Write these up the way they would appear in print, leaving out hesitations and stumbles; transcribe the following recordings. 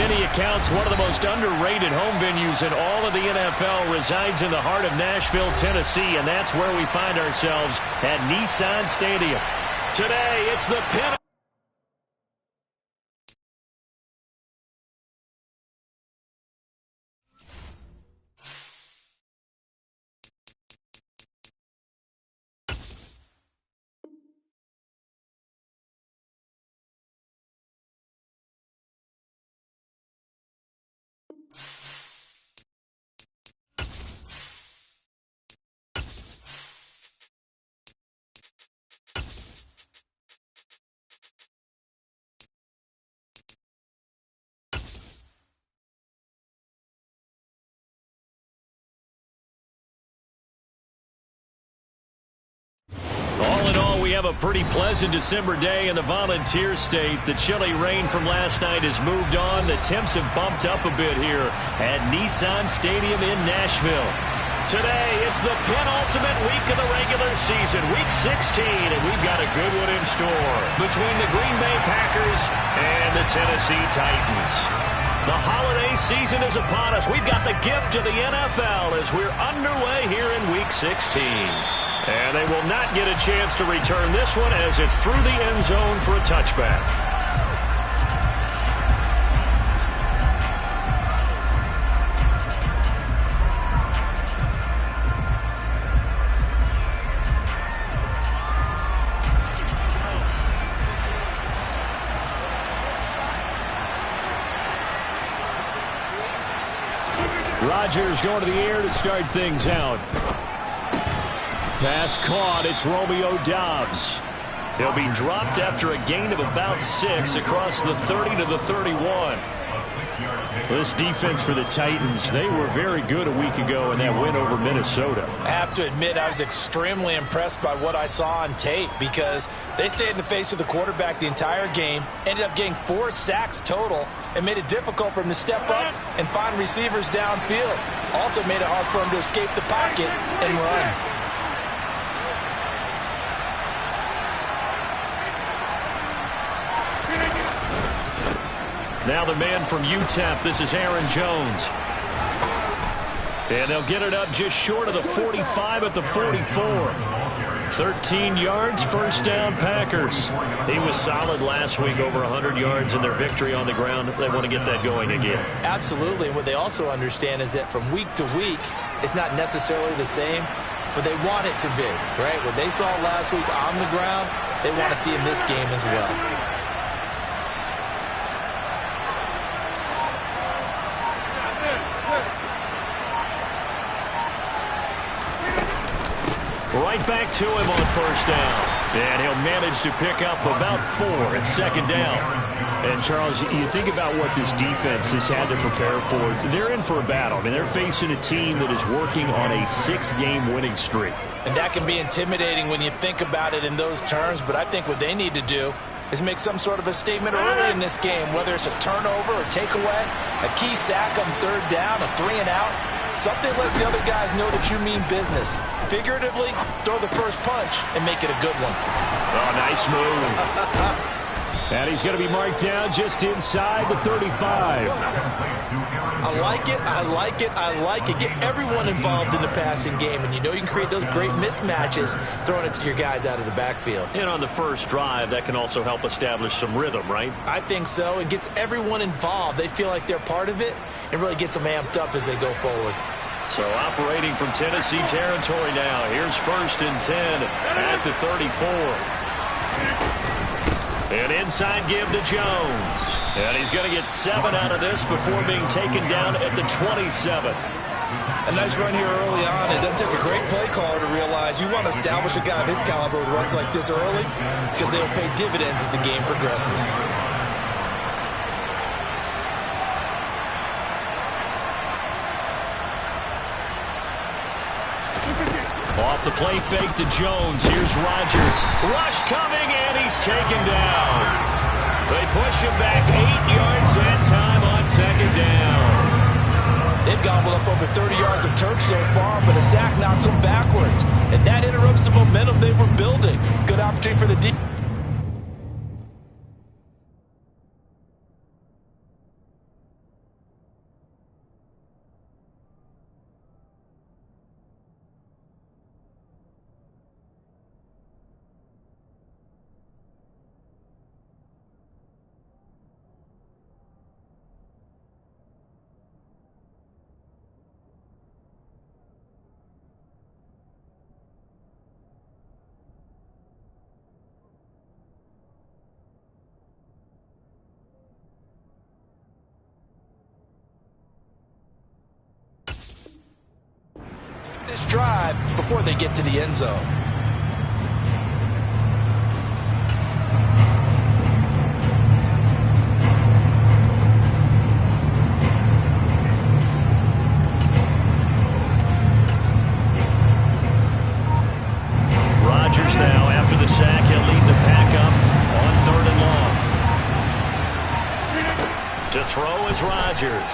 many accounts, one of the most underrated home venues in all of the NFL resides in the heart of Nashville, Tennessee, and that's where we find ourselves at Nissan Stadium. Today, it's the pin. All in all, we have a pretty pleasant December day in the Volunteer State. The chilly rain from last night has moved on. The temps have bumped up a bit here at Nissan Stadium in Nashville. Today, it's the penultimate week of the regular season, Week 16, and we've got a good one in store between the Green Bay Packers and the Tennessee Titans. The holiday season is upon us. We've got the gift of the NFL as we're underway here in Week 16. And they will not get a chance to return this one as it's through the end zone for a touchback. Rodgers going to the air to start things out. Pass caught. It's Romeo Doubs. He'll be dropped after a gain of about 6 across the 30 to the 31. This defense for the Titans, they were very good a week ago in that win over Minnesota. I have to admit, I was extremely impressed by what I saw on tape because they stayed in the face of the quarterback the entire game, ended up getting 4 sacks total, and made it difficult for him to step up and find receivers downfield. Also made it hard for him to escape the pocket and run. Now the man from UTEP, this is Aaron Jones. And they'll get it up just short of the 45 at the 44. 13 yards, first down, Packers. He was solid last week, over 100 yards in their victory on the ground. They want to get that going again. Absolutely. What they also understand is that from week to week, it's not necessarily the same, but they want it to be, right? What they saw last week on the ground, they want to see in this game as well. Right back to him on first down. And he'll manage to pick up about 4 at second down. And, Charles, you think about what this defense has had to prepare for. They're in for a battle. I mean, they're facing a team that is working on a 6-game winning streak. And that can be intimidating when you think about it in those terms. But I think what they need to do is make some sort of a statement early in this game, whether it's a turnover or takeaway, a key sack on third down, a 3-and-out. Something lets the other guys know that you mean business. Figuratively, throw the first punch and make it a good one. Oh, nice move. And he's going to be marked down just inside the 35. I like it, I like it, I like it. Get everyone involved in the passing game, and you know you can create those great mismatches throwing it to your guys out of the backfield. And on the first drive, that can also help establish some rhythm, right? I think so. It gets everyone involved. They feel like they're part of it and really gets them amped up as they go forward. So operating from Tennessee territory now. Here's 1st and 10 at the 34. An inside give to Jones. And he's going to get 7 out of this before being taken down at the 27. A nice run here early on. It doesn't take a great play caller to realize you want to establish a guy of his caliber with runs like this early because they'll pay dividends as the game progresses. Off the play fake to Jones. Here's Rodgers. Rush coming, and he's taken down. They push him back 8 yards that time on second down. They've gobbled up over 30 yards of turf so far, but a sack knocks them backwards. And that interrupts the momentum they were building. Good opportunity for the defense. . this drive before they get to the end zone. Rodgers now, after the sack, he'll lead the pack up on 3rd and long. To throw is Rodgers.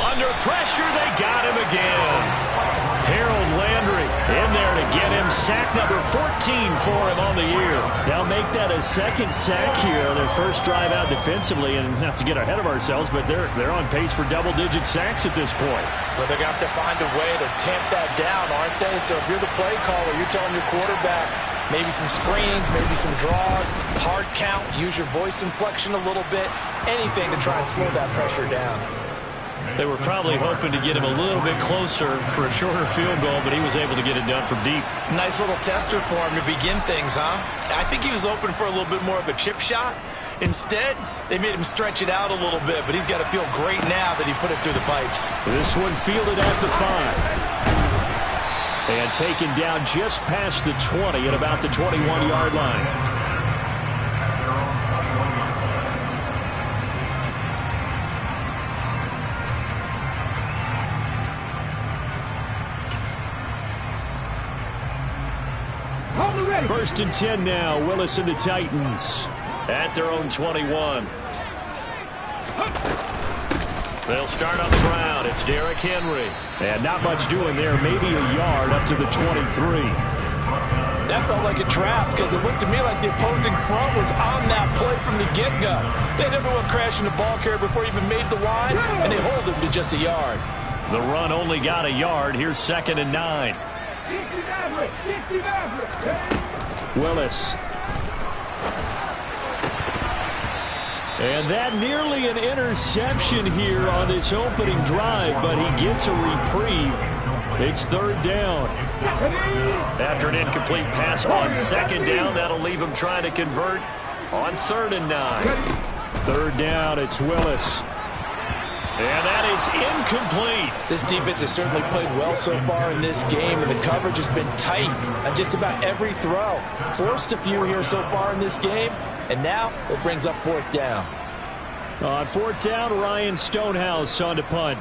Under pressure, they got him again. Harold Landry in there to get him sack number 14 for him on the year. Now make that a second sack here on their first drive out defensively, and not to get ahead of ourselves, but they're on pace for double-digit sacks at this point. Well, they're going to have to find a way to tamp that down, aren't they? So if you're the play caller, you're telling your quarterback maybe some screens, maybe some draws, hard count, use your voice inflection a little bit, anything to try and slow that pressure down. They were probably hoping to get him a little bit closer for a shorter field goal, but he was able to get it done from deep. Nice little tester for him to begin things, huh? I think he was open for a little bit more of a chip shot. Instead, they made him stretch it out a little bit, but he's got to feel great now that he put it through the pipes. This one fielded at the 5. And taken down just past the 20 at about the 21-yard line. First and 10 now. Willis and the Titans at their own 21. They'll start on the ground. It's Derrick Henry. And not much doing there. Maybe a yard up to the 23. That felt like a trap because it looked to me like the opposing front was on that play from the get-go. They had everyone crashing the ball carrier before he even made the line, and they hold him to just a yard. The run only got a yard. Here's 2nd and 9. Willis. And that nearly an interception here on this opening drive, but he gets a reprieve. It's 3rd down. After an incomplete pass on 2nd down, that'll leave him trying to convert on 3rd and 9. 3rd down, it's Willis. And that is incomplete. This defense has certainly played well so far in this game, and the coverage has been tight on just about every throw. Forced a few here so far in this game, and now it brings up 4th down. On 4th down, Ryan Stonehouse on to punt.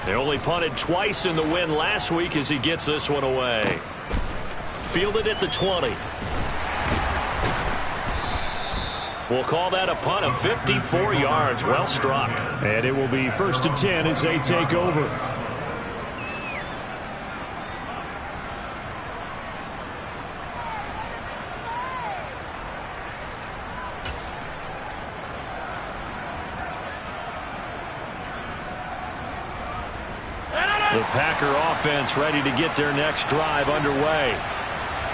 They only punted twice in the win last week as he gets this one away. Fielded at the 20. We'll call that a punt of 54 yards. Well struck. And it will be 1st and 10 as they take over. The Packer offense ready to get their next drive underway.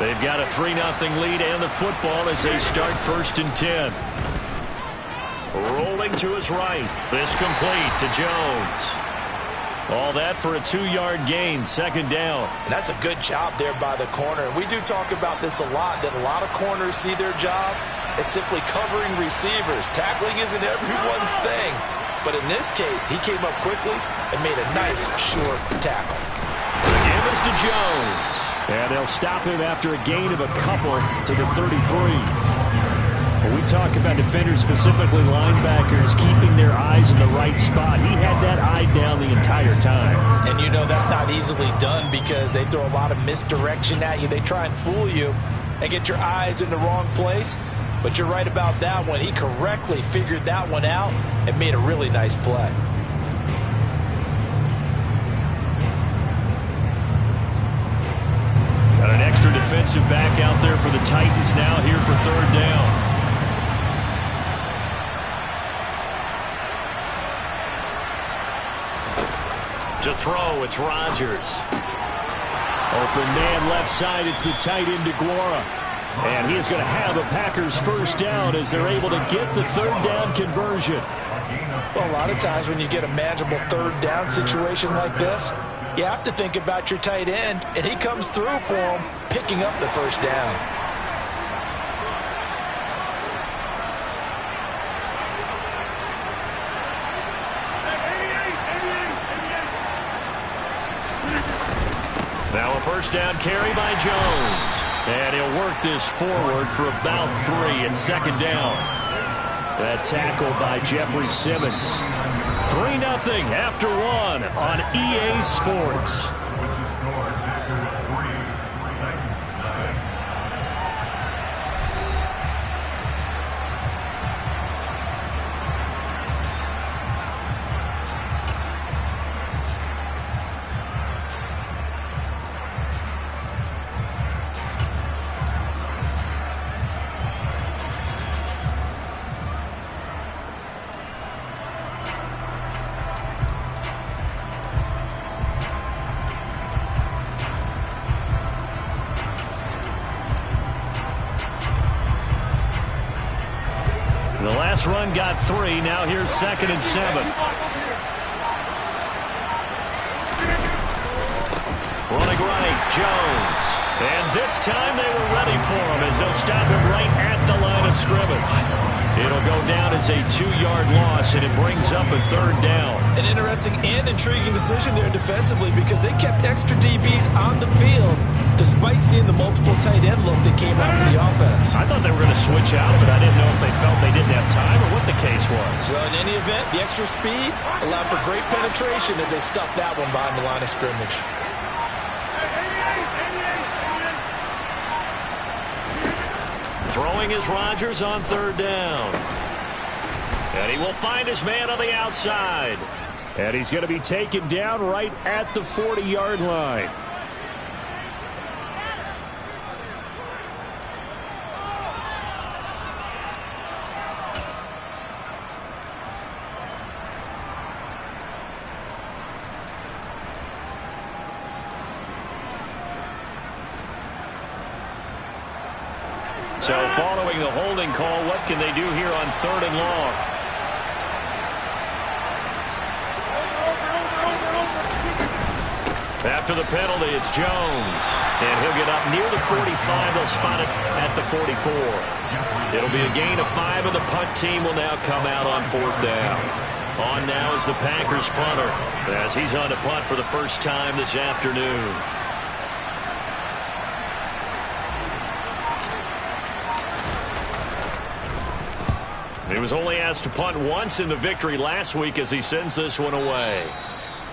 They've got a 3-0 lead and the football as they start 1st and 10. Rolling to his right. This complete to Jones. All that for a 2-yard gain, 2nd down. And that's a good job there by the corner. And we do talk about this a lot, that a lot of corners see their job as simply covering receivers. Tackling isn't everyone's thing. But in this case, he came up quickly and made a nice short tackle. The give is to Jones. And they'll stop him after a gain of a couple to the 33. When we talk about defenders, specifically linebackers, keeping their eyes in the right spot, he had that eye down the entire time. And you know that's not easily done because they throw a lot of misdirection at you. They try and fool you and get your eyes in the wrong place. But you're right about that one. He correctly figured that one out and made a really nice play. Got an extra defensive back out there for the Titans now here for 3rd down. To throw, it's Rodgers. Open man left side, it's the tight end DeGuara. And he is going to have a Packers 1st down as they're able to get the 3rd down conversion. Well, a lot of times when you get a manageable 3rd down situation like this, you have to think about your tight end, and he comes through for him, picking up the 1st down. Now a first down carry by Jones. And he'll work this forward for about 3 and second down. That tackle by Jeffrey Simmons. 3-0 after 1 on EA Sports. The last run got 3. Now here's 2nd and 7. Running right, Jones. And this time they were ready for him as they'll stop him right at the line of scrimmage. It'll go down as a 2-yard loss, and it brings up a 3rd down. An interesting and intriguing decision there defensively because they kept extra DBs on the field despite seeing the multiple tight end look that came out for the offense. I thought they were going to switch out, but I didn't know if they felt they didn't have time or what the case was. Well, in any event, the extra speed allowed for great penetration as they stuffed that one behind the line of scrimmage. Throwing is Rodgers on 3rd down. And he will find his man on the outside. And he's going to be taken down right at the 40-yard line. So following the holding call, what can they do here on 3rd and long? After the penalty, it's Jones. And he'll get up near the 45. They'll spot it at the 44. It'll be a gain of 5, and the punt team will now come out on 4th down. On now is the Packers punter as he's on to punt for the first time this afternoon. He was only asked to punt once in the victory last week as he sends this one away.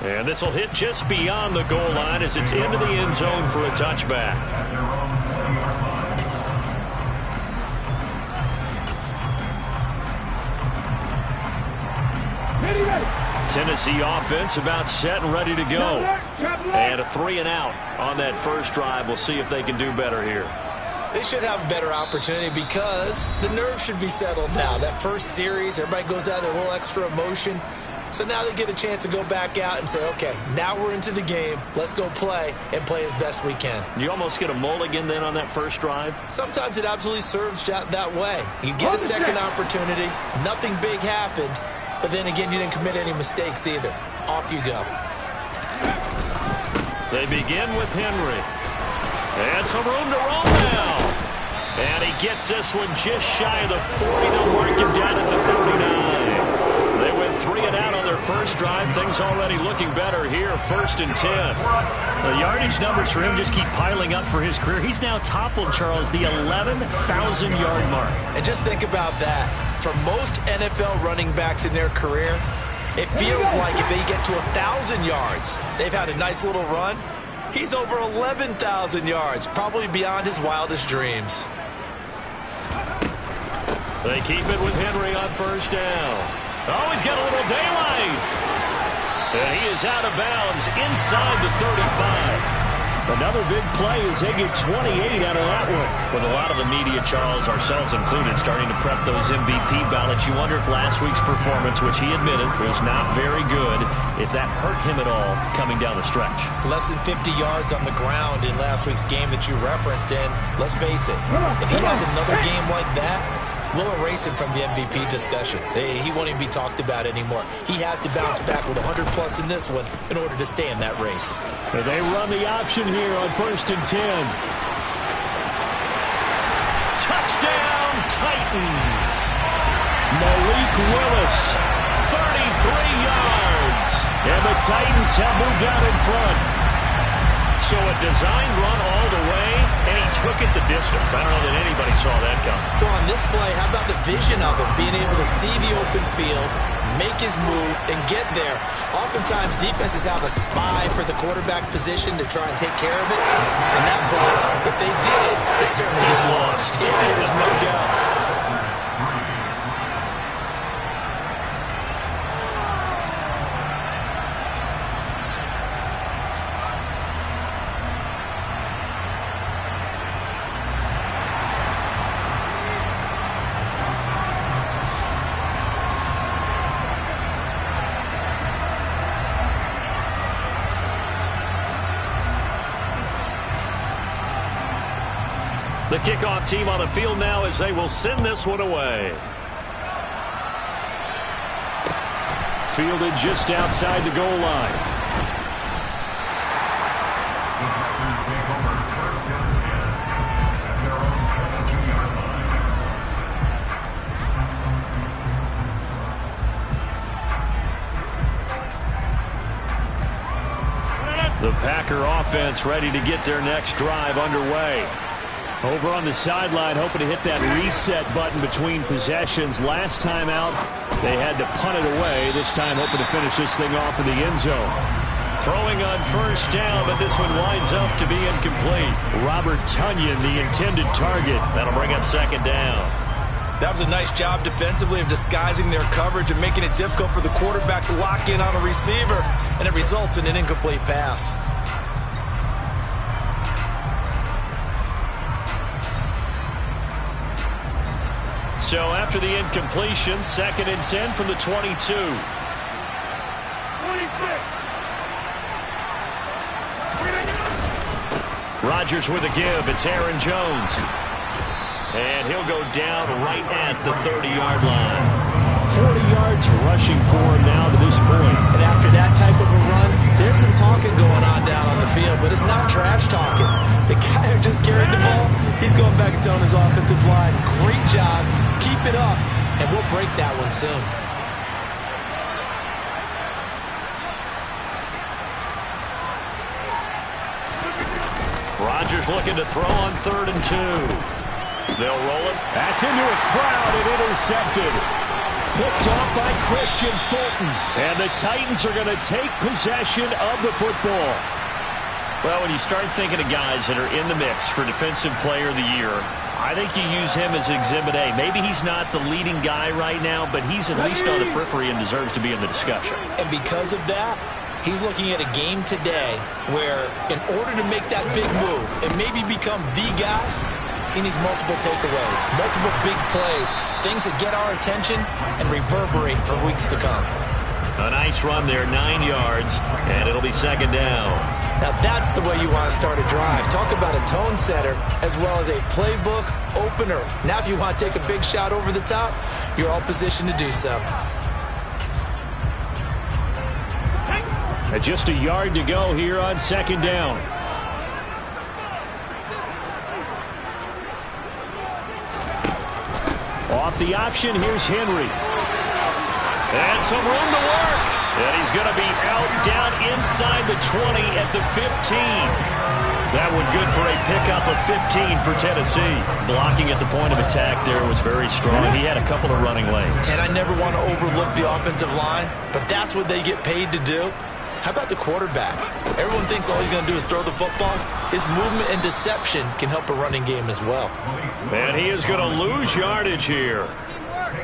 And this will hit just beyond the goal line as it's into the end zone for a touchback. Tennessee offense about set and ready to go. And a 3 and out on that first drive. We'll see if they can do better here. They should have a better opportunity because the nerves should be settled now. That first series, everybody goes out there, a little extra emotion. So now they get a chance to go back out and say, okay, now we're into the game. Let's go play and play as best we can. You almost get a mulligan then on that first drive? Sometimes it absolutely serves that way. You get a second opportunity. Nothing big happened. But then again, you didn't commit any mistakes either. Off you go. They begin with Henry. And some room to roll now. And he gets this one just shy of the 40. They'll mark him down at the 39. They went 3 and out on their first drive. Things already looking better here. 1st and 10. The yardage numbers for him just keep piling up for his career. He's now toppled, Charles, the 11,000-yard mark. And just think about that. For most NFL running backs in their career, it feels like if they get to 1,000 yards, they've had a nice little run. He's over 11,000 yards, probably beyond his wildest dreams. They keep it with Henry on 1st down. Oh, he's got a little daylight. And he is out of bounds inside the 35. Another big play as they get 28 out of that one. With a lot of the media, Charles, ourselves included, starting to prep those MVP ballots, you wonder if last week's performance, which he admitted was not very good, if that hurt him at all coming down the stretch. Less than 50 yards on the ground in last week's game that you referenced, and let's face it, if he has another game like that, we'll erase him from the MVP discussion. He won't even be talked about anymore. He has to bounce back with 100-plus in this one in order to stay in that race. They run the option here on 1st and 10. Touchdown, Titans. Malik Willis, 33 yards. And the Titans have moved out in front. So a designed run all the way, and he took it the distance. I don't know that anybody saw that coming. Well, on this play, how about the vision of him, being able to see the open field, make his move, and get there. Oftentimes, defenses have a spy for the quarterback position to try and take care of it. And that play, if they did, it certainly just lost. Yeah, there's no doubt. The kickoff team on the field now as they will send this one away. Fielded just outside the goal line. The Packer offense ready to get their next drive underway. Over on the sideline, hoping to hit that reset button between possessions. Last time out, they had to punt it away. This time, hoping to finish this thing off in the end zone. Throwing on first down, but this one winds up to be incomplete. Robert Tonyan, the intended target. That'll bring up second down. That was a nice job defensively of disguising their coverage and making it difficult for the quarterback to lock in on a receiver, and it results in an incomplete pass. So after the incompletion, 2nd and 10 from the 22. Rodgers with a give. It's Aaron Jones. And he'll go down right at the 30-yard line. 40 yards rushing for him now to this point. And after that type of a run, there's some talking going on down on the field, but it's not trash talking. The guy who just carried the ball, he's going back and telling his offensive line, great job, keep it up, and we'll break that one soon. Rodgers looking to throw on 3rd and 2. They'll roll it. That's into a crowd and intercepted. Picked off by Christian Fulton. And the Titans are going to take possession of the football. Well, when you start thinking of guys that are in the mix for Defensive Player of the Year, I think you use him as Exhibit A. Maybe he's not the leading guy right now, but he's at least on the periphery and deserves to be in the discussion. And because of that, he's looking at a game today where in order to make that big move and maybe become the guy, he needs multiple takeaways, multiple big plays, things that get our attention and reverberate for weeks to come. A nice run there, 9 yards, and it'll be 2nd down. Now that's the way you want to start a drive. Talk about a tone setter as well as a playbook opener. Now if you want to take a big shot over the top, you're all positioned to do so. At just a yard to go here on 2nd down. Off the option, here's Henry. And some room to work. And he's going to be out down inside the 20 at the 15. That one good for a pickup of 15 for Tennessee. Blocking at the point of attack there was very strong. He had a couple of running lanes. And I never want to overlook the offensive line, but that's what they get paid to do. How about the quarterback? Everyone thinks all he's going to do is throw the football. His movement and deception can help a running game as well. And he is going to lose yardage here.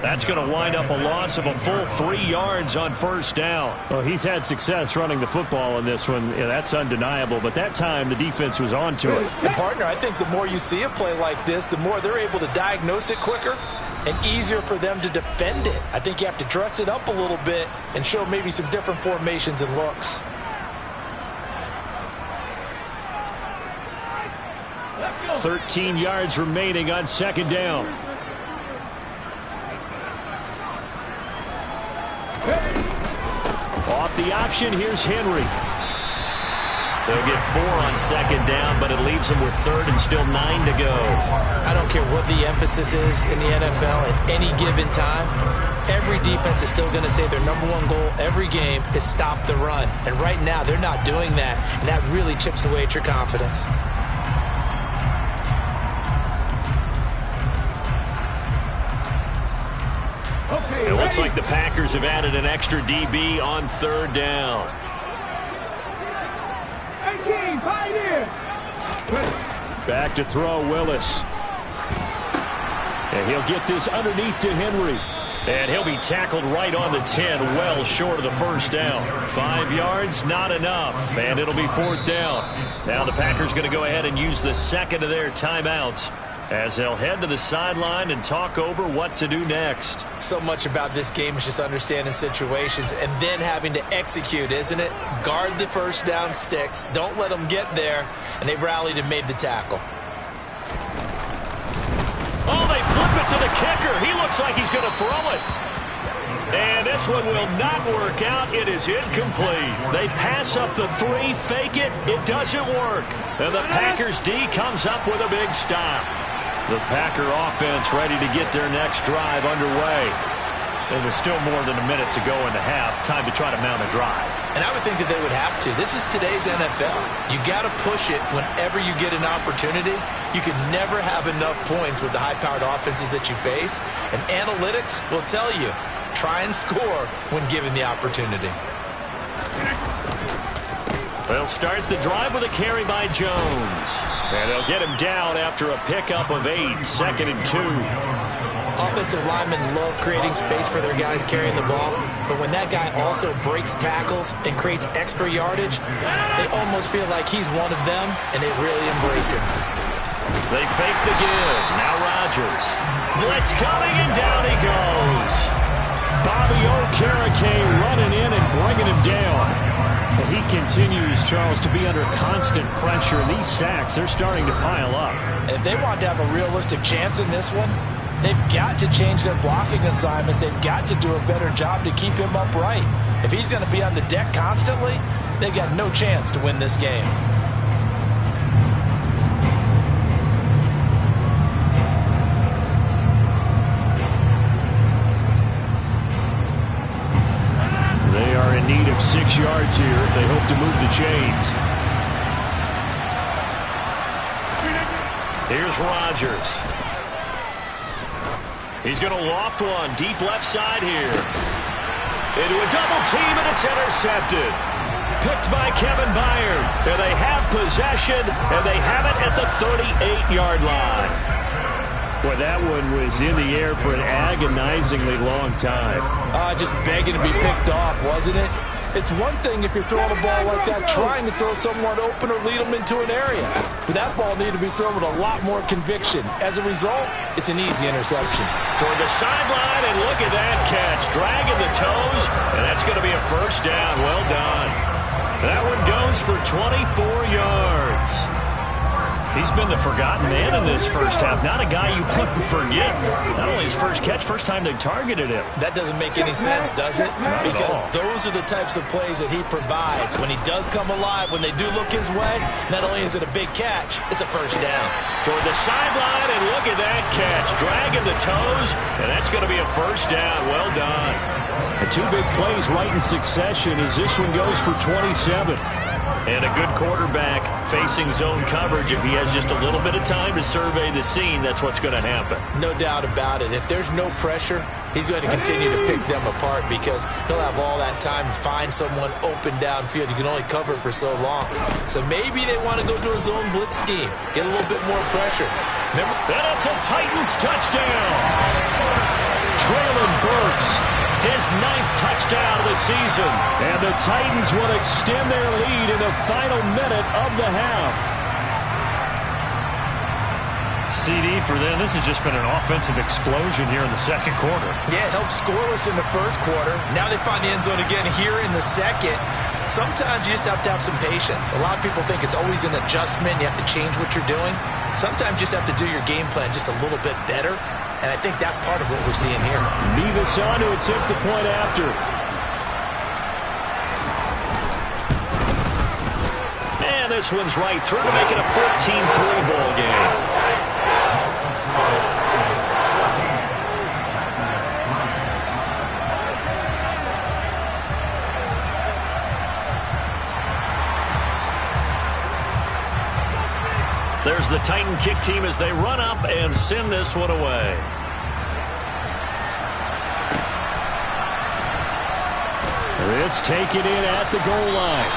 That's going to wind up a loss of a full 3 yards on first down. Well, he's had success running the football in this one. Yeah, that's undeniable. But that time, the defense was on to it. And, partner, I think the more you see a play like this, the more they're able to diagnose it quicker and easier for them to defend it. I think you have to dress it up a little bit and show maybe some different formations and looks. "13 yards remaining on 2nd down. Off the option, here's Henry. They'll get 4 on 2nd down, but it leaves them with 3rd and still 9 to go. I don't care what the emphasis is in the NFL at any given time. Every defense is still going to say their number one goal every game is stop the run. And right now, they're not doing that, and that really chips away at your confidence. It looks like the Packers have added an extra DB on third down. Back to throw, Willis. And he'll get this underneath to Henry. And he'll be tackled right on the 10, well short of the first down. 5 yards, not enough. And it'll be fourth down. Now the Packers going to go ahead and use the second of their timeouts as they'll head to the sideline and talk over what to do next. So much about this game is just understanding situations and then having to execute, isn't it? Guard the first down sticks. Don't let them get there. And they rallied and made the tackle. Oh, they flip it to the kicker. He looks like he's going to throw it. And this one will not work out. It is incomplete. They pass up the 3, fake it. It doesn't work. And the Packers D comes up with a big stop. The Packer offense ready to get their next drive underway. And with still more than a minute to go in the half, time to try to mount a drive. And I would think that they would have to. This is today's NFL. You got to push it whenever you get an opportunity. You can never have enough points with the high-powered offenses that you face. And analytics will tell you, try and score when given the opportunity. They'll start the drive with a carry by Jones. And they'll get him down after a pickup of 8, 2nd and 2. Offensive linemen love creating space for their guys carrying the ball, but when that guy also breaks tackles and creates extra yardage, they almost feel like he's one of them, and they really embrace him. They fake the give. Now Rodgers. Blitz coming, and down he goes. Bobby Okereke running in and bringing him down. And he continues, Charles, to be under constant pressure. These sacks, they're starting to pile up. If they want to have a realistic chance in this one, they've got to change their blocking assignments. They've got to do a better job to keep him upright. If he's going to be on the deck constantly, they've got no chance to win this game. They are in need of 6 yards here if they hope to move the chains. Here's Rodgers. He's going to loft one deep left side here. Into a double team, and it's intercepted. Picked by Kevin Byard. And they have possession, and they have it at the 38-yard line. Boy, that one was in the air for an agonizingly long time. Just begging to be picked off, wasn't it? It's one thing if you're throwing a ball like that, trying to throw someone open or lead them into an area. But that ball needed to be thrown with a lot more conviction. As a result, it's an easy interception. Toward the sideline, and look at that catch. Dragging the toes, and that's going to be a first down. Well done. That one goes for 24 yards. He's been the forgotten man in this first half. Not a guy you want to forget. Not only his first catch, first time they've targeted him. That doesn't make any sense, does it? Because those are the types of plays that he provides. When he does come alive, when they do look his way, not only is it a big catch, it's a first down. Toward the sideline, and look at that catch. Dragging the toes, and that's going to be a first down. Well done. The 2 big plays right in succession as this one goes for 27. And a good quarterback facing zone coverage. If he has just a little bit of time to survey the scene, that's what's going to happen. No doubt about it. If there's no pressure, he's going to continue to pick them apart because he'll have all that time to find someone open downfield. You can only cover for so long. So maybe they want to go to a zone blitz scheme, get a little bit more pressure. Remember, and it's a Titans touchdown. Traylon Burks. His 9th touchdown of the season. And the Titans will extend their lead in the final minute of the half. CD for them. This has just been an offensive explosion here in the second quarter. Yeah, held scoreless in the first quarter. Now they find the end zone again here in the second. Sometimes you just have to have some patience. A lot of people think it's always an adjustment. You have to change what you're doing. Sometimes you just have to do your game plan just a little bit better. And I think that's part of what we're seeing here. Nevis on to attempt the point after. And this one's right through to make it a 14-3 ball game. There's the Titan kick team as they run up and send this one away. This taken in at the goal line.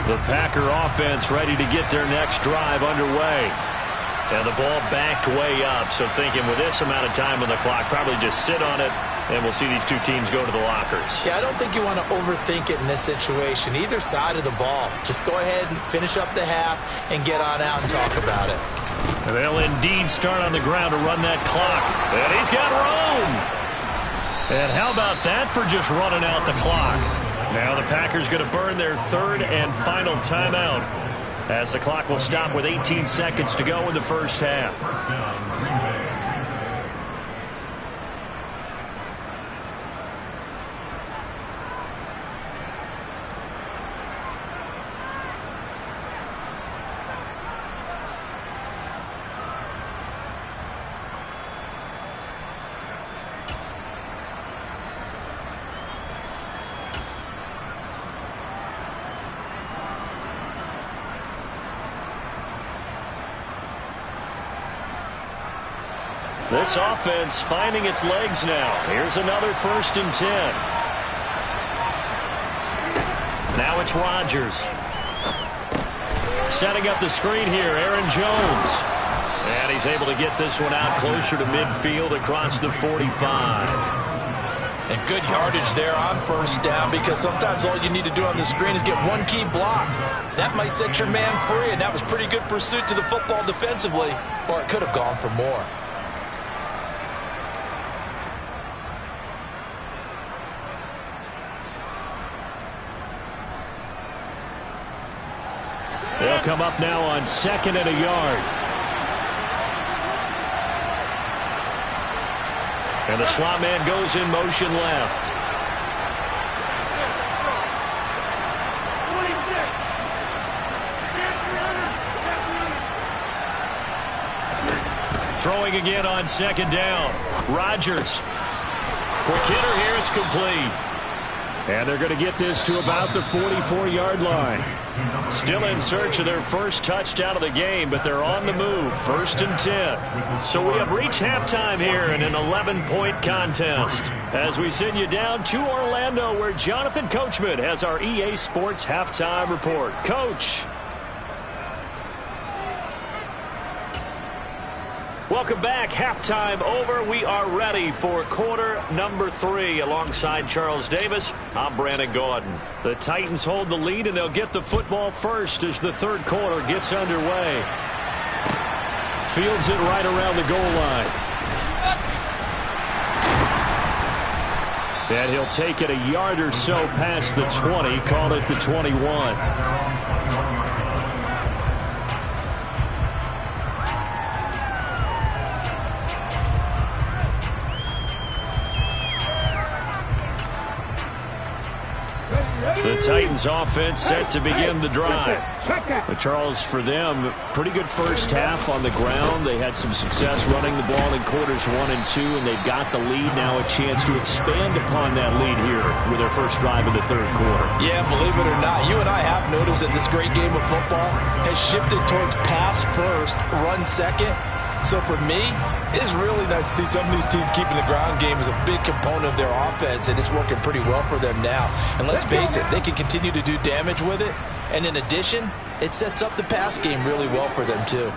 The Packer offense ready to get their next drive underway. And the ball backed way up, so thinking with this amount of time on the clock, probably just sit on it, and we'll see these two teams go to the lockers. Yeah, I don't think you want to overthink it in this situation. Either side of the ball. Just go ahead and finish up the half and get on out and talk about it. And they'll indeed start on the ground to run that clock. And he's got room. And how about that for just running out the clock? Now the Packers going to burn their third and final timeout as the clock will stop with 18 seconds to go in the first half. This offense finding its legs now. Here's another 1st and 10. Now it's Rodgers. Setting up the screen here, Aaron Jones. And he's able to get this one out closer to midfield across the 45. And good yardage there on 1st down, because sometimes all you need to do on the screen is get one key block. That might set your man free, and that was pretty good pursuit to the football defensively, or it could have gone for more. They'll come up now on 2nd and a yard. And the slot man goes in motion left. Throwing again on 2nd down. Rodgers. Quick hitter here. It's complete. And they're going to get this to about the 44-yard line. Still in search of their first touchdown of the game, but they're on the move. 1st and 10. So we have reached halftime here in an 11-point contest. As we send you down to Orlando, where Jonathan Coachman has our EA Sports halftime report. Coach. Welcome back. Halftime over. We are ready for quarter number 3. Alongside Charles Davis, I'm Brandon Gaudin. The Titans hold the lead, and they'll get the football first as the third quarter gets underway. Fields it right around the goal line. And he'll take it a yard or so past the 20, call it the 21. The Titans offense set to begin the drive. But Charles, for them, pretty good first half on the ground. They had some success running the ball in quarters 1 and 2, and they've got the lead now, a chance to expand upon that lead here with their first drive in the third quarter. Yeah, believe it or not, you and I have noticed that this great game of football has shifted towards pass first, run second. So for me, it's really nice to see some of these teams keeping the ground game as a big component of their offense, and it's working pretty well for them now. And let's face it, they can continue to do damage with it. And in addition, it sets up the pass game really well for them too.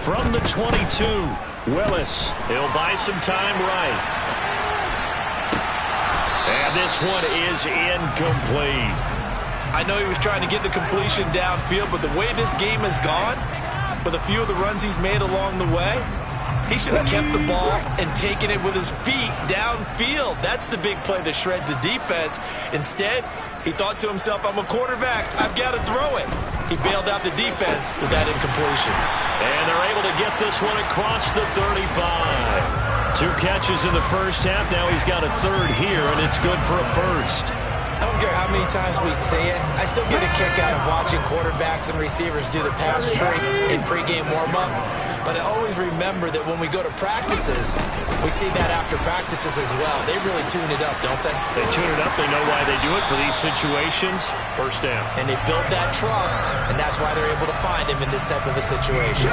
From the 22, Willis. He'll buy some time right. And this one is incomplete. I know he was trying to get the completion downfield, but the way this game has gone, with a few of the runs he's made along the way, he should have kept the ball and taken it with his feet downfield. That's the big play that shreds the defense. Instead, he thought to himself, I'm a quarterback, I've got to throw it. He bailed out the defense with that incompletion. And they're able to get this one across the 35. 2 catches in the first half. Now he's got a third here, and it's good for a first. I don't care how many times we see it. I still get a kick out of watching quarterbacks and receivers do the pass tree in pregame warm-up. But I always remember that when we go to practices, we see that after practices as well. They really tune it up, don't they? They tune it up. They know why they do it for these situations. First down. And they build that trust, and that's why they're able to find him in this type of a situation.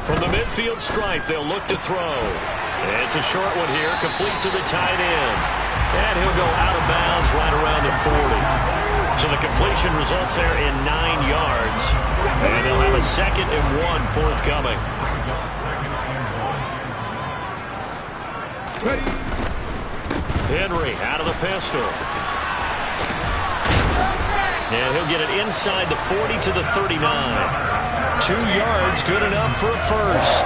From the midfield stripe, they'll look to throw. It's a short one here, complete to the tight end. And he'll go out of bounds right around the 40. So the completion results there in 9 yards. And they'll have a 2nd and 1 forthcoming. Henry out of the pistol. And he'll get it inside the 40 to the 39. 2 yards, good enough for a first.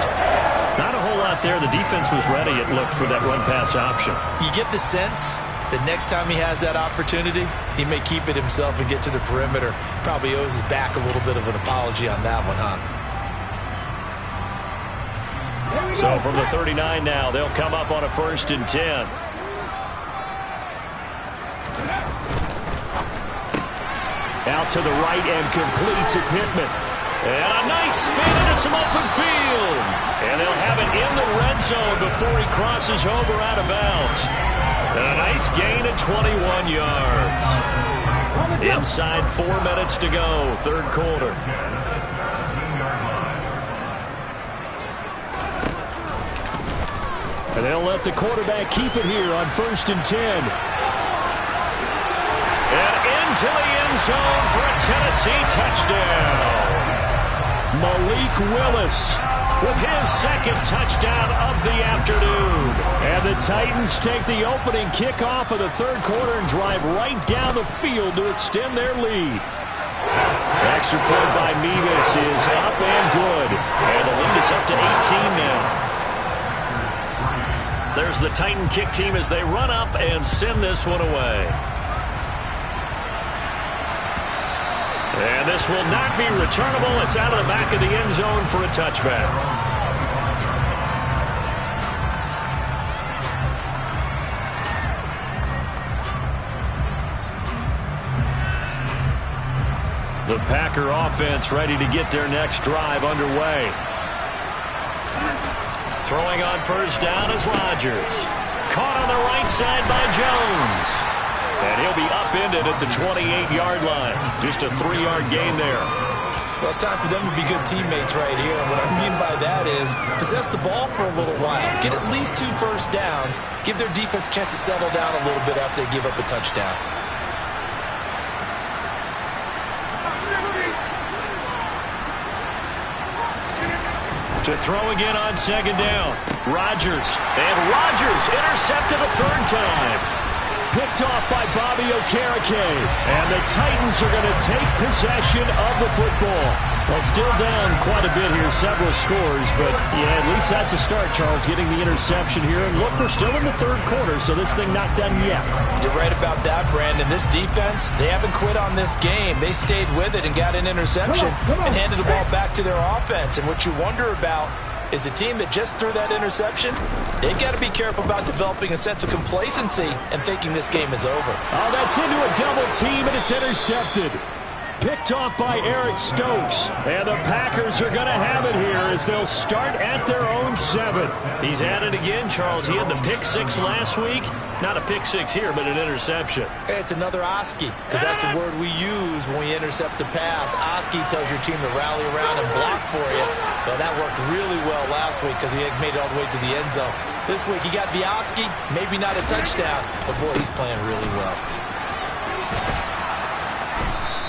Not a whole lot there. The defense was ready, it looked, for that run-pass option. You get the sense that next time he has that opportunity, he may keep it himself and get to the perimeter. Probably owes his back a little bit of an apology on that one, huh? So from the 39 now, they'll come up on a 1st and 10. Out to the right and complete to Pittman. And a nice spin into some open field. And they'll have it in the red zone before he crosses over out of bounds. A nice gain of 21 yards. Inside 4 minutes to go, 3rd quarter. And they'll let the quarterback keep it here on 1st and 10. And into the end zone for a Tennessee touchdown. Malik Willis with his 2nd touchdown of the afternoon. And the Titans take the opening kickoff of the 3rd quarter and drive right down the field to extend their lead. Extra point by Mevis is up and good. And the lead is up to 18 now. There's the Titan kick team as they run up and send this one away. And this will not be returnable. It's out of the back of the end zone for a touchback. The Packer offense ready to get their next drive underway. Throwing on 1st down is Rodgers. Caught on the right side by Jones. And he'll be upended at the 28-yard line. Just a 3-yard gain there. Well, it's time for them to be good teammates right here. And what I mean by that is possess the ball for a little while. Get at least 2 first downs. Give their defense a chance to settle down a little bit after they give up a touchdown. To throw again on 2nd down. Rodgers. And Rodgers intercepted a 3rd time. Picked off by Bobby Okereke. And the Titans are going to take possession of the football. Well, still down quite a bit here, several scores. But, yeah, at least that's a start, Charles, getting the interception here. And look, we're still in the 3rd quarter, so this thing not done yet. You're right about that, Brandon. This defense, they haven't quit on this game. They stayed with it and got an interception and handed the ball back to their offense. And what you wonder about is a team that just threw that interception, they've got to be careful about developing a sense of complacency and thinking this game is over. Oh, that's into a double team, and it's intercepted. Picked off by Eric Stokes. And the Packers are going to have it here as they'll start at their own 7. He's at it again, Charles. He had the pick 6 last week. Not a pick 6 here, but an interception. Hey, it's another Oski, because that's the word we use when we intercept a pass. Oski tells your team to rally around and block for you. But that worked really well last week because he had made it all the way to the end zone. This week he got the Oski, maybe not a touchdown, but boy, he's playing really well.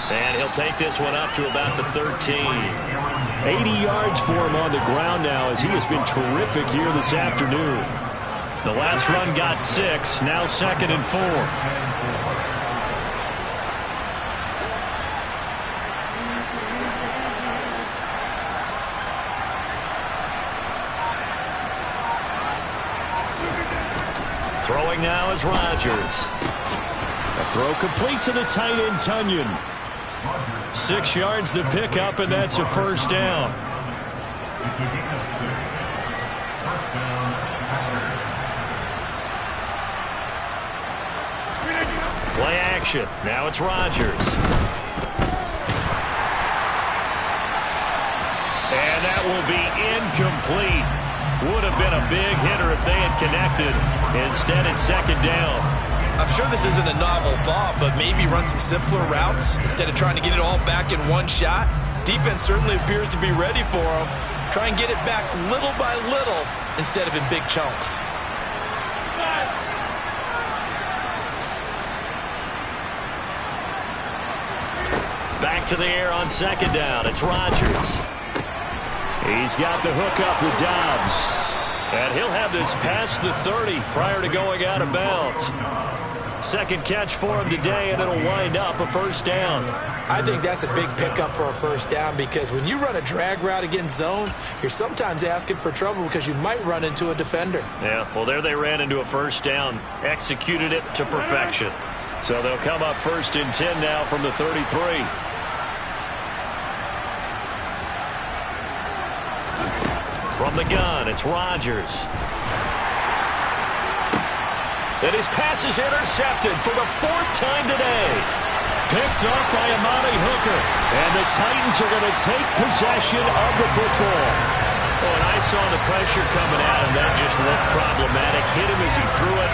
And he'll take this one up to about the 13. 80 yards for him on the ground now as he has been terrific here this afternoon. The last run got 6, now 2nd and 4. Throwing now is Rodgers. A throw complete to the tight end, Tonyan. 6 yards the pickup, and that's a first down. Play action. Now it's Rodgers. And that will be incomplete. Would have been a big hitter if they had connected. Instead, it's second down. I'm sure this isn't a novel thought, but maybe run some simpler routes instead of trying to get it all back in one shot. Defense certainly appears to be ready for him. Try and get it back little by little instead of in big chunks. Back to the air on second down. It's Rodgers. He's got the hook up with Dobbs. And he'll have this past the 30 prior to going out of bounds. Second catch for him today, and it'll wind up a first down. I think that's a big pickup for a first down because when you run a drag route against zone, you're sometimes asking for trouble because you might run into a defender. Yeah, well, there they ran into a first down. Executed it to perfection. So they'll come up first and 10 now from the 33. From the gun, it's Rodgers. And his pass is intercepted for the 4th time today. Picked up by Amani Hooker. And the Titans are going to take possession of the football. Oh, and I saw the pressure coming out, and that just looked problematic. Hit him as he threw it,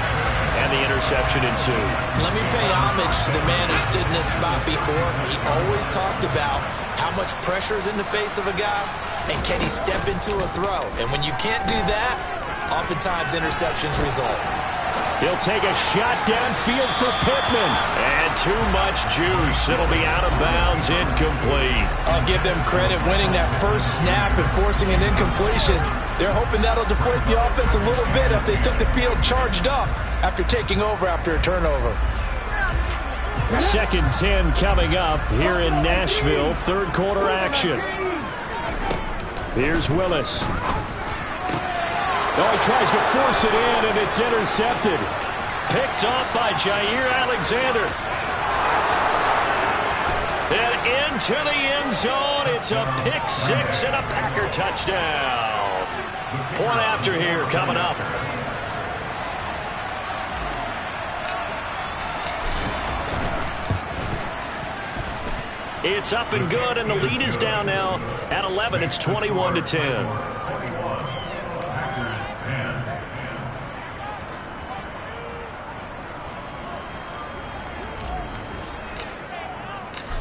and the interception ensued. Let me pay homage to the man who stood in this spot before. He always talked about how much pressure is in the face of a guy, and can he step into a throw. And when you can't do that, oftentimes interceptions result. He'll take a shot downfield for Pittman. And too much juice. It'll be out of bounds, incomplete. I'll give them credit winning that first snap and forcing an incompletion. They're hoping that'll deflate the offense a little bit if they took the field charged up after taking over after a turnover. Second 10 coming up here in Nashville. Third quarter action. Here's Willis. Oh, he tries to force it in, and it's intercepted. Picked off by Jair Alexander. And into the end zone. It's a pick six and a Packer touchdown. Point after here coming up. It's up and good, and the lead is down now at 11. It's 21-10.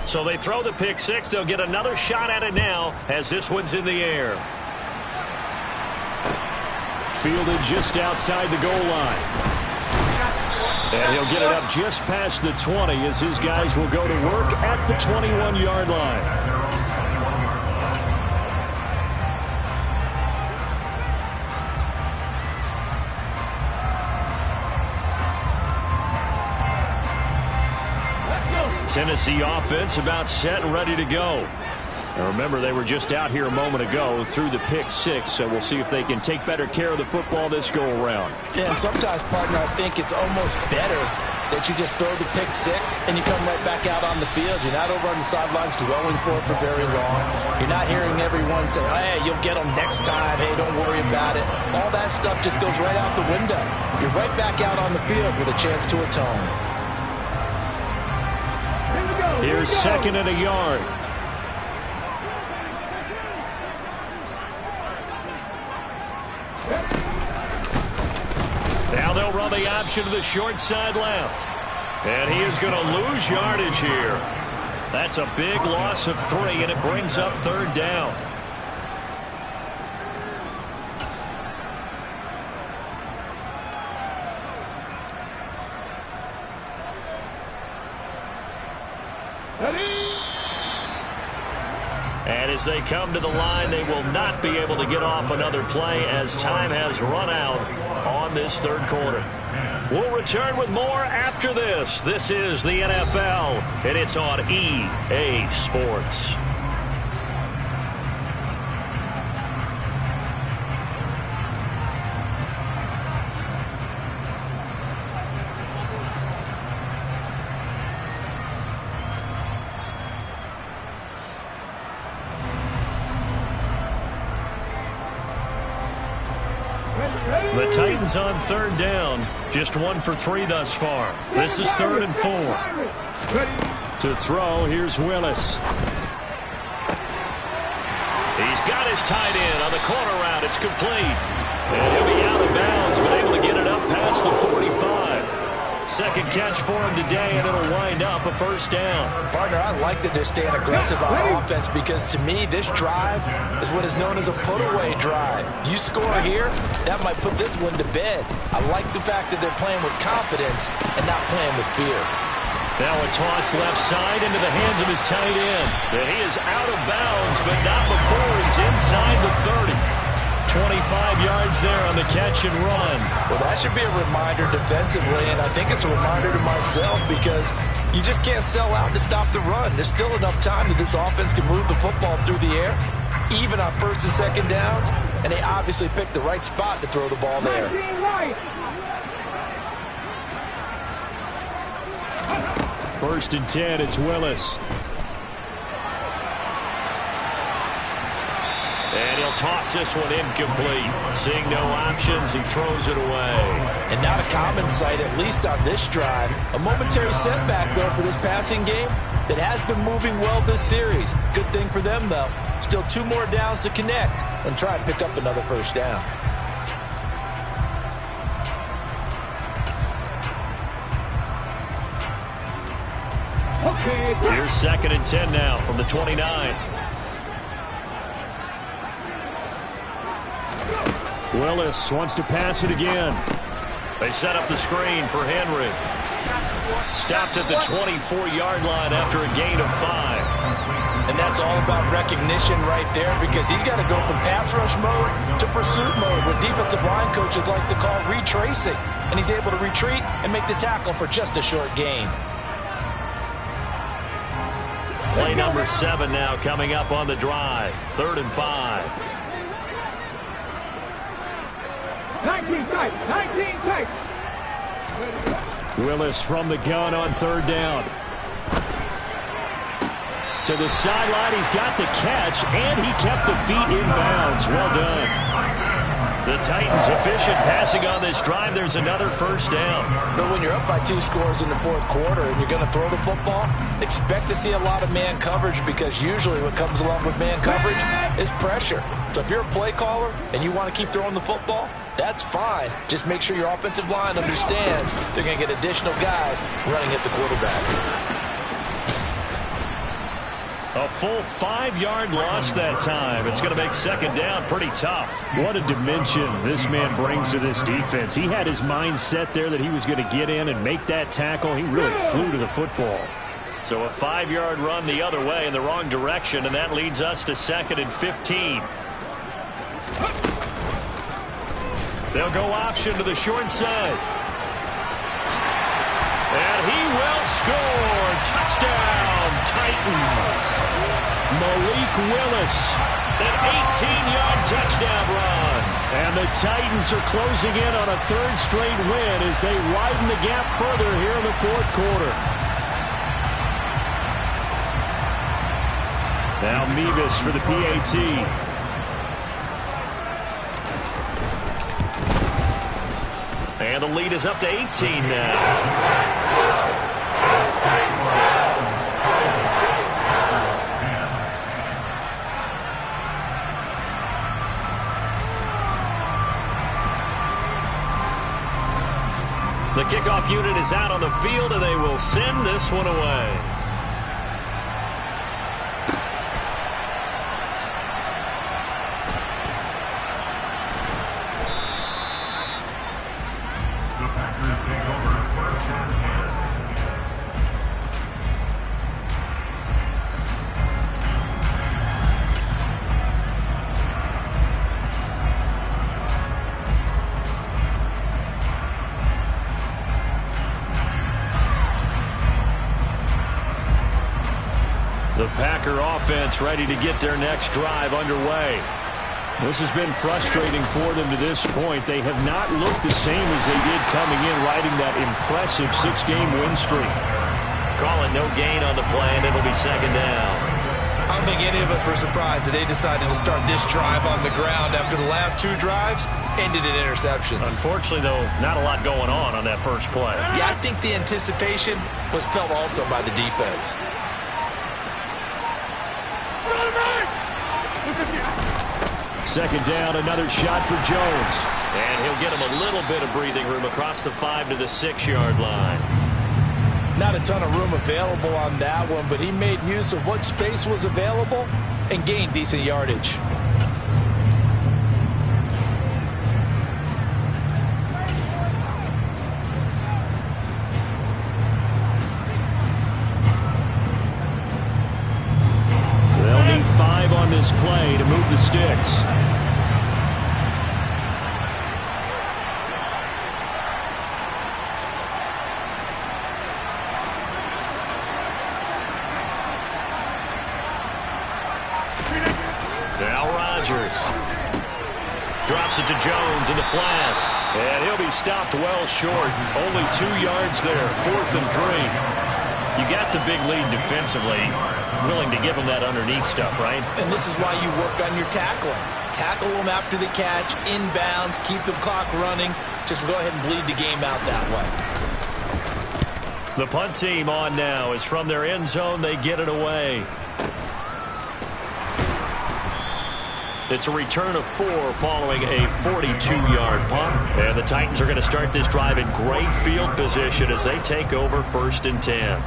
So they throw the pick six. They'll get another shot at it now as this one's in the air. Fielded just outside the goal line. And he'll get it up just past the 20 as his guys will go to work at the 21-yard line. Tennessee offense about set and ready to go. Now remember, they were just out here a moment ago through the pick six, so we'll see if they can take better care of the football this go-around. Yeah, and sometimes, partner, I think it's almost better that you just throw the pick six and you come right back out on the field. You're not over on the sidelines dwelling for it for very long. You're not hearing everyone say, hey, you'll get them next time. Hey, don't worry about it. All that stuff just goes right out the window. You're right back out on the field with a chance to atone. Here's second and a yard. Now they'll run the option to the short side left. And he is going to lose yardage here. That's a big loss of 3, and it brings up third down. And as they come to the line, they will not be able to get off another play as time has run out on this third quarter. We'll return with more after this. This is the NFL, and it's on EA Sports. The Titans on 3rd down. Just 1 for 3 thus far. This is 3rd and 4. To throw, here's Willis. He's got his tight end on the corner route. It's complete. And he'll be out of bounds, but able to get it up past the 45. Second catch for him today, and it'll wind up a 1st down. Partner, I like that they're staying aggressive on offense because, to me, this drive is what is known as a put-away drive. You score here, that might put this one to bed. I like the fact that they're playing with confidence and not playing with fear. Now a toss left side into the hands of his tight end. And he is out of bounds, but not before he's inside the 30. 25 yards there on the catch and run. Well, that should be a reminder defensively, and I think it's a reminder to myself because you just can't sell out to stop the run. There's still enough time that this offense can move the football through the air, even on 1st and 2nd downs, and they obviously picked the right spot to throw the ball there. First and 10, it's Willis. And he'll toss this one incomplete. Seeing no options, he throws it away. And not a common sight, at least on this drive. A momentary setback, though, for this passing game that has been moving well this series. Good thing for them, though. Still 2 more downs to connect and try and pick up another 1st down. Here's 2nd and 10 now from the 29. Willis wants to pass it again. They set up the screen for Henry. Stopped at the 24-yard line after a gain of 5. And that's all about recognition right there because he's got to go from pass rush mode to pursuit mode, what defensive line coaches like to call retracing. And he's able to retreat and make the tackle for just a short gain. Play number 7 now coming up on the drive. 3rd and 5. 19 tight. Willis from the gun on 3rd down. To the sideline, he's got the catch, and he kept the feet in bounds. Well done. The Titans efficient passing on this drive. There's another 1st down. But when you're up by 2 scores in the 4th quarter and you're going to throw the football, expect to see a lot of man coverage because usually what comes along with man coverage is pressure. So if you're a play caller and you want to keep throwing the football, that's fine. Just make sure your offensive line understands they're going to get additional guys running at the quarterback. A full 5-yard loss that time. It's going to make 2nd down pretty tough. What a dimension this man brings to this defense. He had his mind set there that he was going to get in and make that tackle. He really flew to the football. So a 5-yard run the other way in the wrong direction, and that leads us to 2nd and 15. They'll go option to the short side. And he will score. Touchdown, Titans. Malik Willis, an 18-yard touchdown run. And the Titans are closing in on a 3rd straight win as they widen the gap further here in the 4th quarter. Now Mevis for the PAT. And the lead is up to 18 now. The kickoff unit is out on the field, and they will send this one away. The Packer offense ready to get their next drive underway. This has been frustrating for them to this point. They have not looked the same as they did coming in, riding that impressive 6-game win streak. Calling no gain on the play, and it'll be 2nd down. I don't think any of us were surprised that they decided to start this drive on the ground after the last 2 drives ended in interceptions. Unfortunately, though, not a lot going on that first play. Yeah, I think the anticipation was felt also by the defense. Second down, another shot for Jones. And he'll get him a little bit of breathing room across the 5 to the 6-yard line. Not a ton of room available on that one, but he made use of what space was available and gained decent yardage. They'll need 5 on this play to move the sticks. Drops it to Jones in the flat. And he'll be stopped well short. Only 2 yards there. 4th and 3. You got the big lead defensively. Willing to give them that underneath stuff, right? And this is why you work on your tackling. Tackle them after the catch, inbounds, keep the clock running. Just go ahead and bleed the game out that way. The punt team on now is from their end zone. They get it away. It's a return of 4 following a 42-yard punt. And the Titans are going to start this drive in great field position as they take over 1st and 10.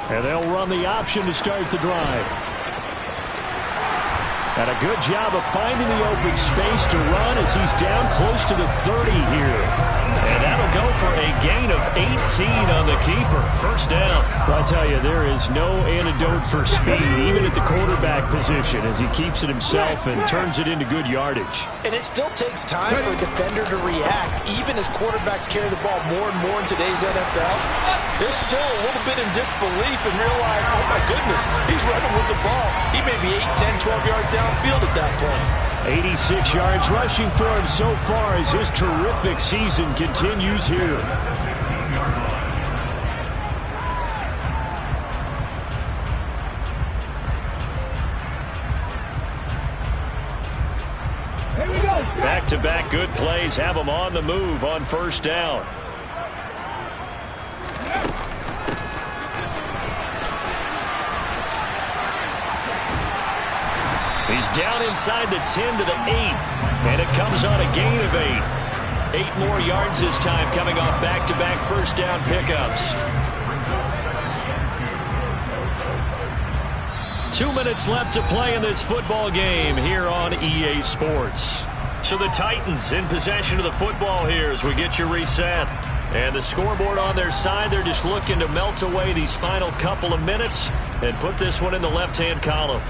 And they'll run the option to start the drive. And a good job of finding the open space to run as he's down close to the 30 here. And that'll go for a gain of 18 on the keeper. 1st down. Well, I tell you, there is no antidote for speed, even at the quarterback position, as he keeps it himself and turns it into good yardage. And it still takes time for a defender to react, even as quarterbacks carry the ball more and more in today's NFL. They're still a little bit in disbelief and realize, oh my goodness, he's running with the ball. He may be 8, 10, 12 yards downfield at that point. 86 yards rushing for him so far as his terrific season continues here. Back-to-back good plays have him on the move on 1st down. He's down inside the 10 to the 8, and it comes on a gain of 8. 8 more yards this time coming off back-to-back 1st down pickups. 2 minutes left to play in this football game here on EA Sports. So the Titans in possession of the football here as we get you reset. And the scoreboard on their side, they're just looking to melt away these final couple of minutes and put this one in the left-hand column.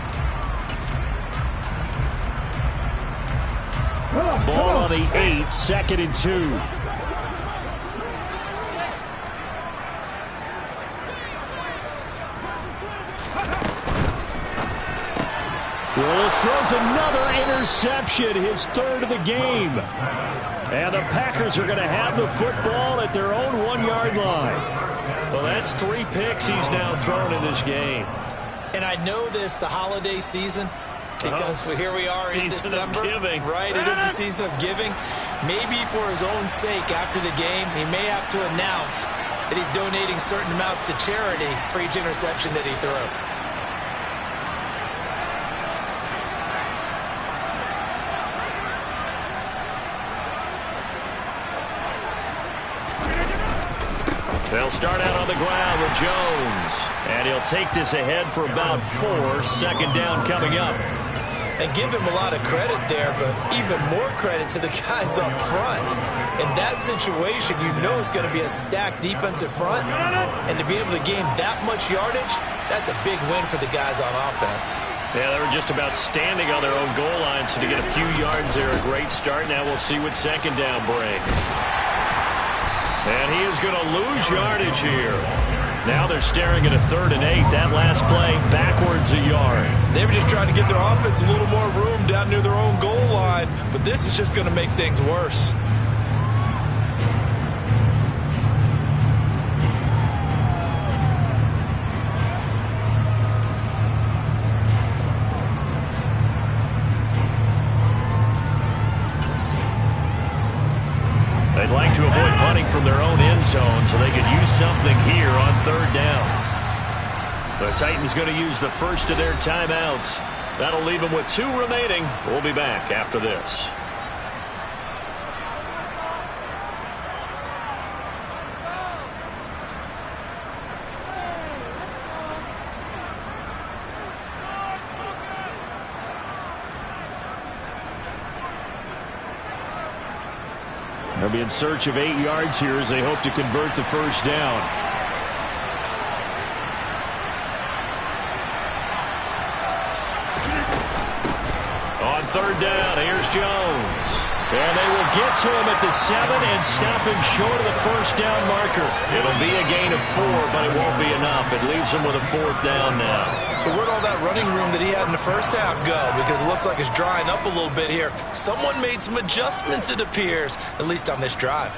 Ball on the 8, 2nd and 2. Willis throws another interception, his 3rd of the game. And the Packers are going to have the football at their own 1-yard line. Well, that's 3 picks he's now thrown in this game. And I know this, the holiday season, because here we are in December, right? It is a season of giving. Maybe for his own sake after the game, he may have to announce that he's donating certain amounts to charity for each interception that he threw. They'll start out on the ground with Jones. And he'll take this ahead for about 4. 2nd down coming up. And give him a lot of credit there, but even more credit to the guys up front. In that situation, you know it's going to be a stacked defensive front. And to be able to gain that much yardage, that's a big win for the guys on offense. Yeah, they were just about standing on their own goal line, so to get a few yards there, a great start. Now we'll see what 2nd down brings. And he is going to lose yardage here. Now they're staring at a 3rd and 8. That last play, backwards a yard. They were just trying to give their offense a little more room down near their own goal line, but this is just going to make things worse. They'd like to avoid punting from their own end zone so they could use something here on 3rd down. The Titans going to use the first of their timeouts. That'll leave them with 2 remaining. We'll be back after this. They'll be in search of 8 yards here as they hope to convert the first down. On 3rd down, here's Jones. And they will get to him at the 7 and stop him short of the first down marker. It'll be a gain of 4, but it won't be enough. It leaves him with a 4th down now. So where'd all that running room that he had in the first half go? Because it looks like it's drying up a little bit here. Someone made some adjustments, it appears, at least on this drive.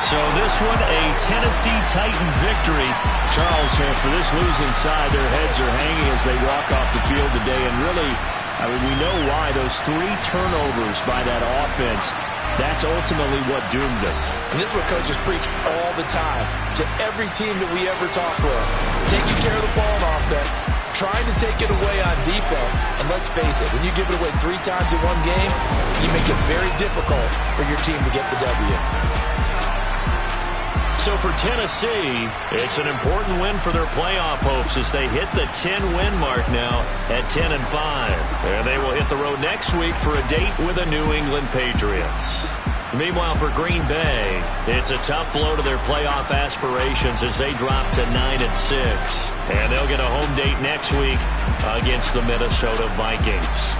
So this one, a Tennessee Titan victory. Charles, for this losing side, their heads are hanging as they walk off the field today. And really, I mean, we know why. Those 3 turnovers by that offense, that's ultimately what doomed them. And this is what coaches preach all the time to every team that we ever talk with. Taking care of the ball on offense, trying to take it away on defense. And let's face it, when you give it away 3 times in one game, you make it very difficult for your team to get the W. So for Tennessee, it's an important win for their playoff hopes as they hit the 10-win mark now at 10-5. And they will hit the road next week for a date with the New England Patriots. Meanwhile, for Green Bay, it's a tough blow to their playoff aspirations as they drop to 9-6. And they'll get a home date next week against the Minnesota Vikings.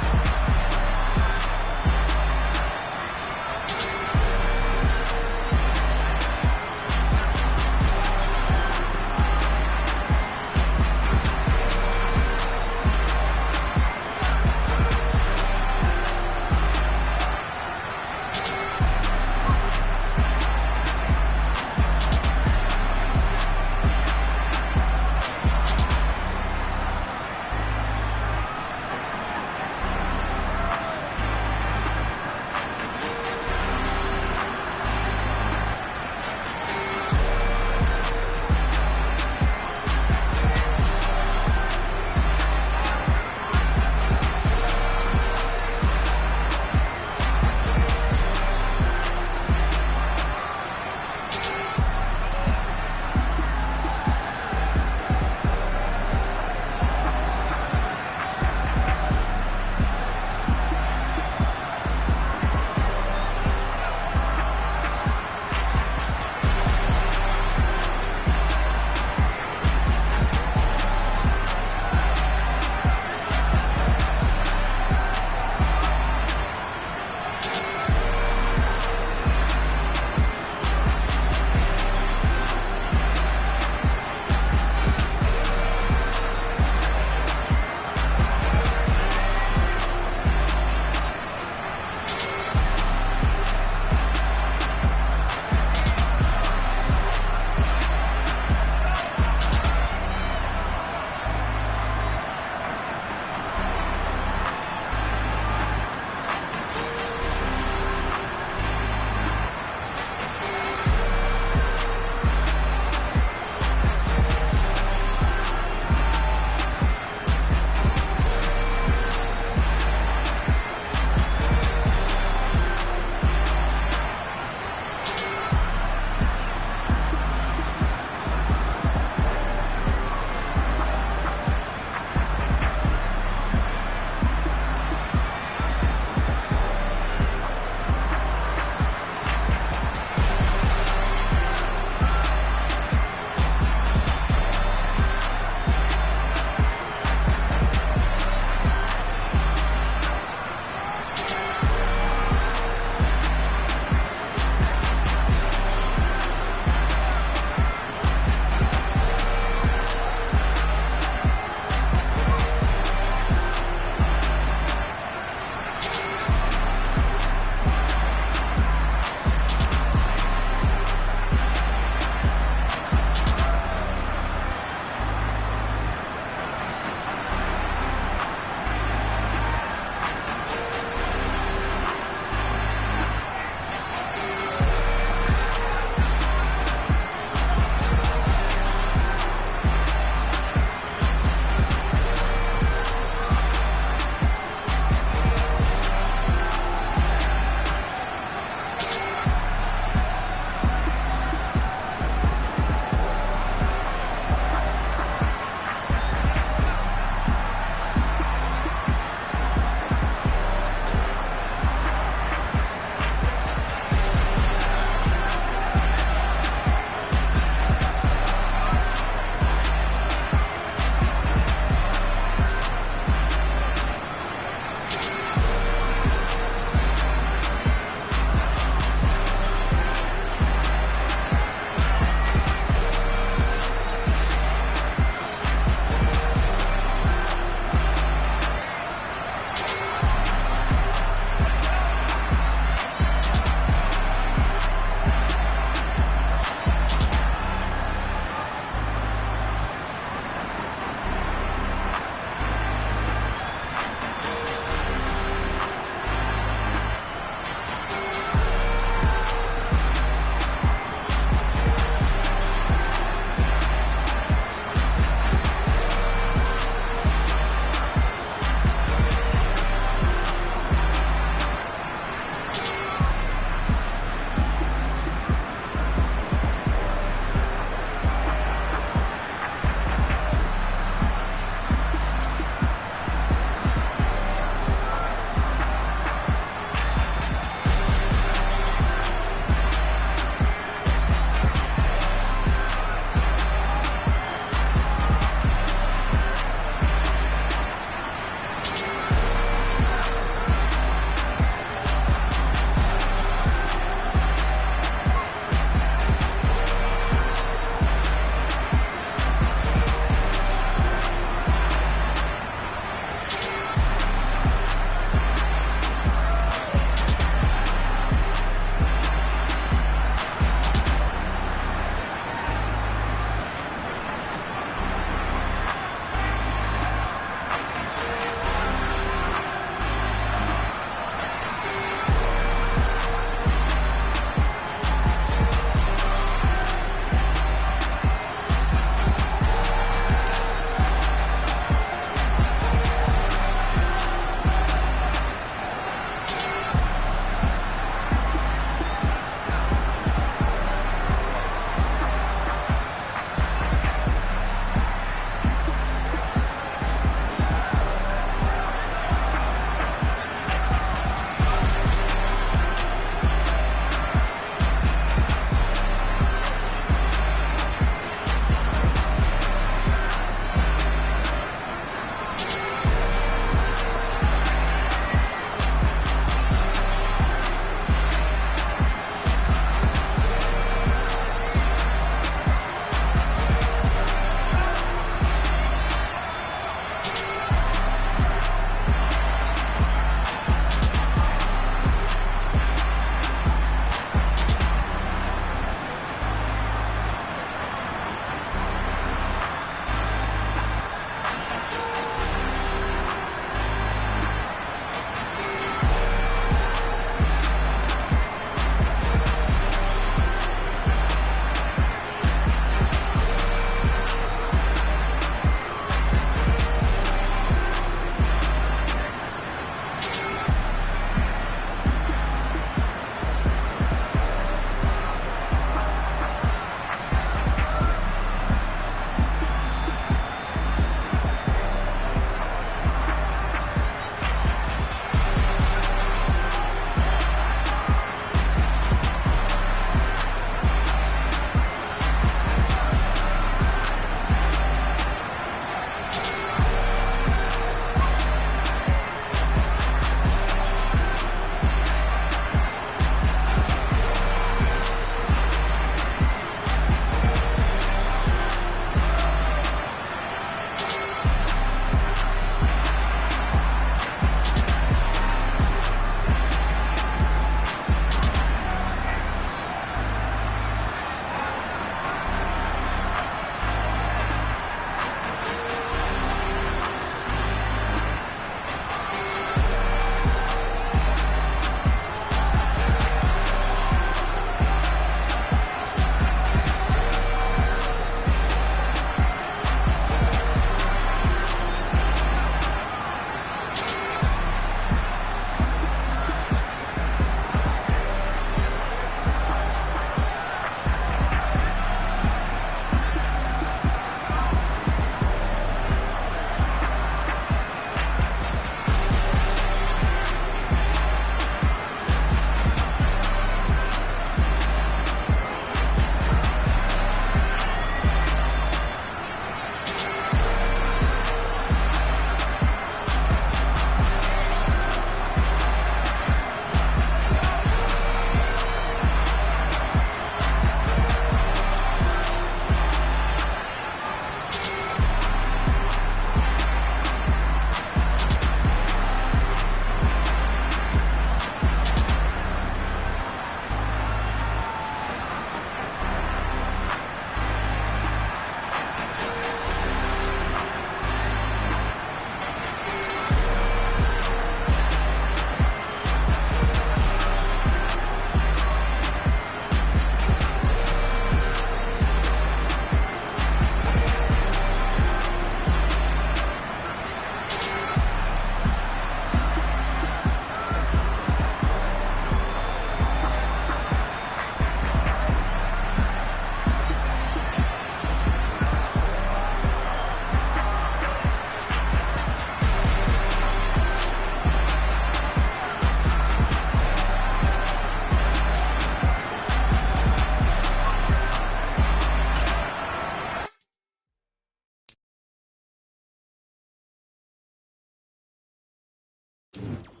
tight.